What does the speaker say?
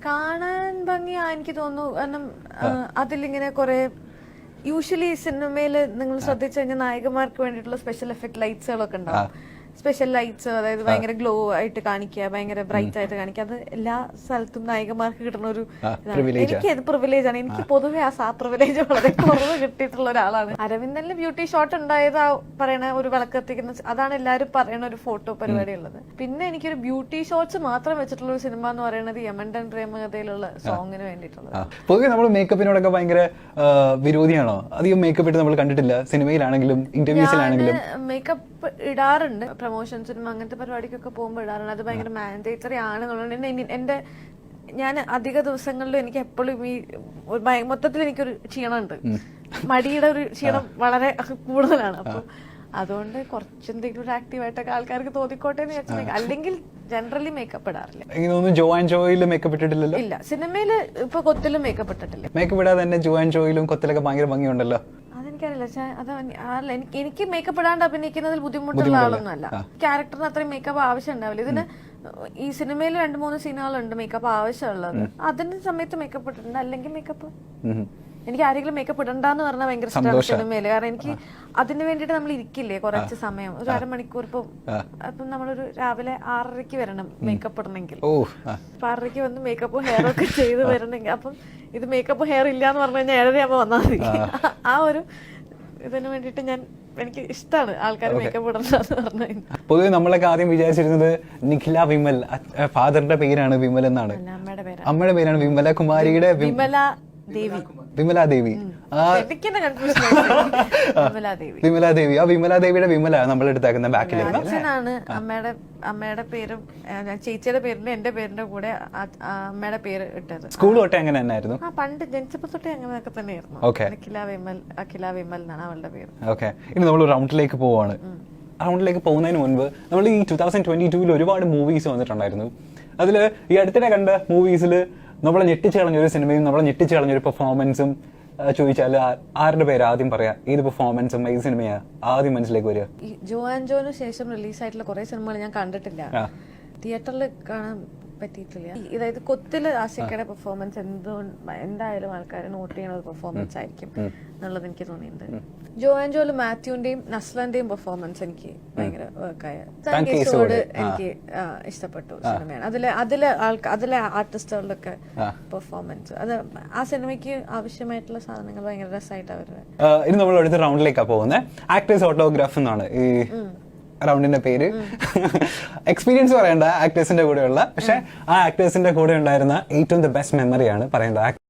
കാണാൻ ഭംഗിയാ എനിക്ക് തോന്നുന്നു. കാരണം അതിലിങ്ങനെ കുറെ യൂഷ്വലി സിനിമയിൽ നിങ്ങൾ ശ്രദ്ധിച്ചു കഴിഞ്ഞാൽ നായകന്മാർക്ക് വേണ്ടിയിട്ടുള്ള സ്പെഷ്യൽ എഫക്ട് ലൈറ്റ്സുകളൊക്കെ ഉണ്ടാവും. സ്പെഷ്യൽ ലൈറ്റ്സ്, അതായത് ഭയങ്കര ഗ്ലോ ആയിട്ട് കാണിക്കുക, ഭയങ്കര ബ്രൈറ്റ് ആയിട്ട് കാണിക്കുക. അത് എല്ലാ സ്ഥലത്തും നായകന്മാർക്ക് കിട്ടുന്ന ഒരു എനിക്ക് അത് പ്രിവിലേജ് ആണ്. എനിക്ക് പൊതുവെ ആ പ്രിവിലേജ് വളരെ കുറവ് കിട്ടിയിട്ടുള്ള ഒരാളാണ്. അരവിന്ദനിൽ ബ്യൂട്ടി ഷോട്ട് ഉണ്ടായത് പറയണ ഒരു വിളക്കെത്തിക്കുന്ന, അതാണ് എല്ലാവരും പറയണ ഒരു ഫോട്ടോ പരിപാടി ഉള്ളത്. പിന്നെ എനിക്കൊരു ബ്യൂട്ടി ഷോട്ട്സ് മാത്രം വെച്ചിട്ടുള്ള ഒരു സിനിമ എന്ന് പറയുന്നത് യമണ്ടൻ പ്രേമകഥയിലുള്ള സോങ്ങിന് വേണ്ടിയിട്ടുള്ളത്. പൊതുവെ നമ്മൾ മേക്കപ്പിനോടൊക്കെ ഭയങ്കര വിരോധിയാണോ? അധികം മേക്കപ്പ് ഇട്ട് നമ്മൾ കണ്ടിട്ടില്ല സിനിമയിലാണെങ്കിലും ഇന്റർവ്യൂസിലാണെങ്കിലും. മേക്കപ്പ് ഇടാറുണ്ട്, പ്രൊമോഷൻസിനും അങ്ങനത്തെ പരിപാടിക്കൊക്കെ പോകുമ്പോൾ ഇടാറുണ്ട്. അത് ഭയങ്കര മാൻഡേറ്ററി ആണെന്നുള്ളത് ഞാൻ അധിക ദിവസങ്ങളിലും എനിക്ക് എപ്പോഴും ഈ മൊത്തത്തിൽ എനിക്കൊരു ക്ഷീണമുണ്ട്. മടിയുടെ ഒരു ക്ഷീണം വളരെ കൂടുതലാണ്. അപ്പൊ അതുകൊണ്ട് കുറച്ചെന്തെങ്കിലും ഒരു ആക്റ്റീവായിട്ടൊക്കെ ആൾക്കാർക്ക് തോന്നിക്കോട്ടെ എന്ന് വെച്ചാൽ, അല്ലെങ്കിൽ ജനറലി മേക്കപ്പ് ഇടാറില്ല. ജോ ആൻഡ് ജോയിലും മേക്കപ്പ് ഇട്ടിട്ടില്ലല്ലോ? ഇല്ല, സിനിമയില് ഇപ്പൊ കൊത്തിലും മേക്കപ്പ് ഇട്ടിട്ടില്ല. മേക്കപ്പ് ഇടാതെ തന്നെ ജോ ആൻഡ് ജോയിലും കൊത്തിലൊക്കെ ഭയങ്കര ഭംഗിയുണ്ടല്ലോ. എനിക്ക് മേക്കപ്പ് ഇടാണ്ട് അഭിനയിക്കുന്നതിൽ ബുദ്ധിമുട്ടുള്ള ആളൊന്നും അല്ല. ക്യാരക്ടറിന് അത്രയും മേക്കപ്പ് ആവശ്യം ഉണ്ടാവില്ല. ഇതിന് ഈ സിനിമയിൽ 2-3 സീനുകളുണ്ട് മേക്കപ്പ് ആവശ്യമുള്ളത്. അതിന്റെ സമയത്ത് മേക്കപ്പ് ഇട്ടിട്ടുണ്ട്. അല്ലെങ്കിൽ മേക്കപ്പ് എനിക്ക് ആരെങ്കിലും മേക്കപ്പ് ഇടണ്ടെന്ന് പറഞ്ഞാൽ ഭയങ്കര ഇഷ്ടമാണ് സിനിമയില്. കാരണം എനിക്ക് അതിന് വേണ്ടിട്ട് നമ്മൾ ഇരിക്കില്ലേ കുറച്ച് സമയം, ഒരു അരമണിക്കൂർ. ഇപ്പം നമ്മളൊരു രാവിലെ 6:30 വരണം മേക്കപ്പ് ഇടണമെങ്കിൽ. 6:30 വന്ന് മേക്കപ്പും ഹെയറും ഒക്കെ ചെയ്ത് വരണമെങ്കിൽ, അപ്പം ഇത് മേക്കപ്പ് ഹെയർ ഇല്ല എന്ന് പറഞ്ഞു കഴിഞ്ഞാൽ 7:30 വന്നാൽ മതി. ആ ഒരു ഇതിന് വേണ്ടിട്ട് എനിക്ക് ഇഷ്ടമാണ് ആൾക്കാർ മേക്കപ്പ് ഇടണ്ടെന്ന് പറഞ്ഞു. പൊതുവെ നമ്മളൊക്കെ ആദ്യം വിചാരിച്ചിരുന്നത് നിഖില വിമൽ, ഫാദറിന്റെ പേരാണ് വിമൽ എന്നാണ്. അമ്മയുടെ പേരാണ് വിമല കുമാരിയുടെ വിമല ദേവി. വിമല ദേവി. ആ വിമല ദേവിയുടെ വിമല നമ്മൾ എടുത്താക്കുന്ന ബാക്കിലാണ്. അമ്മയുടെ പേരും ചേച്ചിയുടെ പേരിന്റെ എന്റെ പേരിന്റെ കൂടെ അമ്മയുടെ പേര് ഇട്ടത്. സ്കൂൾ തൊട്ടേ അങ്ങനെ തന്നെയായിരുന്നു? പണ്ട് ജനിച്ചപ്പോ തൊട്ടേ അങ്ങനെയൊക്കെ തന്നെയായിരുന്നു. അഖില വിമൽ എന്നാണ് അവളുടെ പേര്. ഓക്കെ, ഇനി നമ്മൾ റൗണ്ടിലേക്ക് പോവാണ്. റൗണ്ടിലേക്ക് പോകുന്നതിന് മുൻപ് നമ്മൾ ഈ 2022 ഒരുപാട് മൂവീസ് വന്നിട്ടുണ്ടായിരുന്നു. അതിൽ ഈ അടുത്തിടെ കണ്ട മൂവീസിൽ നമ്മളെ ഞെട്ടിച്ച് കളഞ്ഞൊരു സിനിമയും നമ്മളെ ഞെട്ടിച്ച് കളഞ്ഞൊരു പെർഫോമൻസും ചോദിച്ചാൽ ആരുടെ പേര് ആദ്യം പറയാ? ഏത് പെർഫോമൻസും ഏത് സിനിമയാ ആദ്യം മനസ്സിലേക്ക് വരിക? ജോ ആൻഡ് ജോന് ശേഷം റിലീസായിട്ടുള്ള കുറെ സിനിമകൾ ഞാൻ കണ്ടിട്ടില്ല, തിയേറ്ററിൽ കാണാൻ പറ്റിയിട്ടില്ല. അതായത് കൊത്തില് ആശിക്കയുടെ പെർഫോമൻസ് എന്തായാലും ആൾക്കാരെ നോട്ട് ചെയ്യുന്ന ഒരു പെർഫോമൻസ് ആയിരിക്കും എന്നുള്ളത് എനിക്ക് തോന്നിയിട്ടുണ്ട്. ജോ ആൻഡ് ജോയില് മാത്യുവിന്റെയും നസ്ലന്റെയും പെർഫോമൻസ് എനിക്ക് ഭയങ്കര വർക്കായ. കേസോട് എനിക്ക് ഇഷ്ടപ്പെട്ടു സിനിമയാണ്. അതിലെ ആർട്ടിസ്റ്റുകളുടെ പെർഫോമൻസ്, അത് ആ സിനിമയ്ക്ക് ആവശ്യമായിട്ടുള്ള സാധനങ്ങൾ ഭയങ്കര രസമായിട്ടാണ് വരുന്നത്. ഇനി നമ്മൾ അടുത്ത റൗണ്ടിലേക്കാണ് പോകുന്നത്. ആക്ടേഴ്സ് ഓട്ടോഗ്രാഫ് എന്നാണ് ഈ റൗണ്ടിന്റെ പേര്. എക്സ്പീരിയൻസ് പറയേണ്ട ആക്ടേഴ്സിന്റെ കൂടെയുള്ള, പക്ഷെ ആ ആക്ടേഴ്സിന്റെ കൂടെ ഉണ്ടായിരുന്ന ഏറ്റവും ദ ബെസ്റ്റ് മെമ്മറിയാണ് പറയേണ്ടത്.